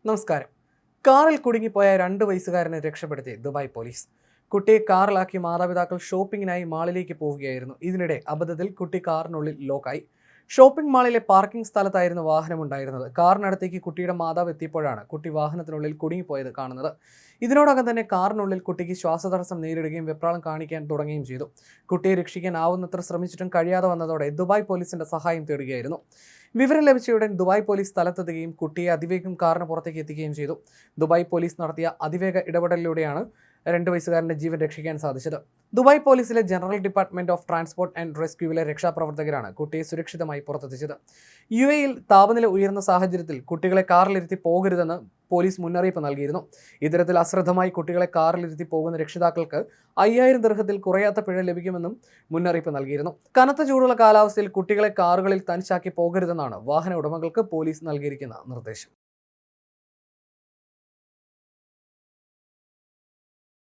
നമസ്കാരം. കാറിൽ കുടുങ്ങിപ്പോയ 2 വയസ്സുകാരനെ രക്ഷപ്പെടുത്തി ദുബായ് പോലീസ്. കുട്ടിയെ കാറിലാക്കി മാതാപിതാക്കൾ ഷോപ്പിങ്ങിനായി മാളിലേക്ക് പോവുകയായിരുന്നു. ഇതിനിടെ അബദ്ധത്തിൽ കുട്ടി കാറിനുള്ളിൽ ലോക്കായി. Shopping മാളിലെ parking സ്ഥലത്തായിരുന്നു വാഹനമുണ്ടായിരുന്നത്. കാറിനടുത്തേക്ക് കുട്ടിയുടെ മാതാവ് എത്തിയപ്പോഴാണ് കുട്ടി വാഹനത്തിനുള്ളിൽ കുടുങ്ങിപ്പോയത് കാണുന്നത്. ഇതിനോടകം തന്നെ കാറിനുള്ളിൽ കുട്ടിക്ക് ശ്വാസതടസ്സം നേരിടുകയും വെപ്രാളം കാണിക്കാൻ തുടങ്ങുകയും ചെയ്തു. കുട്ടിയെ രക്ഷിക്കാനാവുന്നത്ര ശ്രമിച്ചിട്ടും കഴിയാതെ വന്നതോടെ ദുബായ് പോലീസിന്റെ സഹായം തേടുകയായിരുന്നു. വിവരം ലഭിച്ചയുടൻ ദുബായ് പോലീസ് സ്ഥലത്തെത്തുകയും കുട്ടിയെ അതിവേഗം കാറിന് പുറത്തേക്ക് എത്തിക്കുകയും ചെയ്തു. ദുബായ് പോലീസ് നടത്തിയ അതിവേഗ ഇടപെടലിലൂടെയാണ് 2 വയസ്സുകാരന്റെ ജീവൻ രക്ഷിക്കാൻ സാധിച്ചത്. ദുബായ് പോലീസിലെ general department of transport and റെസ്ക്യൂവിലെ രക്ഷാപ്രവർത്തകരാണ് കുട്ടിയെ സുരക്ഷിതമായി പുറത്തെത്തിച്ചത്. UAE-യിൽ താപനില ഉയർന്ന സാഹചര്യത്തിൽ കുട്ടികളെ കാറിലിരുത്തി പോകരുതെന്ന് പോലീസ് മുന്നറിയിപ്പ് നൽകിയിരുന്നു. ഇത്തരത്തിൽ അശ്രദ്ധമായി കുട്ടികളെ കാറിലിരുത്തി പോകുന്ന രക്ഷിതാക്കൾക്ക് 5000 ദിർഹത്തിൽ കുറയാത്ത പിഴ ലഭിക്കുമെന്നും മുന്നറിയിപ്പ് നൽകിയിരുന്നു. കനത്ത ചൂടുള്ള കാലാവസ്ഥയിൽ കുട്ടികളെ കാറുകളിൽ തനിച്ചാക്കി പോകരുതെന്നാണ് വാഹന ഉടമകൾക്ക് പോലീസ് നൽകിയിരിക്കുന്ന നിർദ്ദേശം.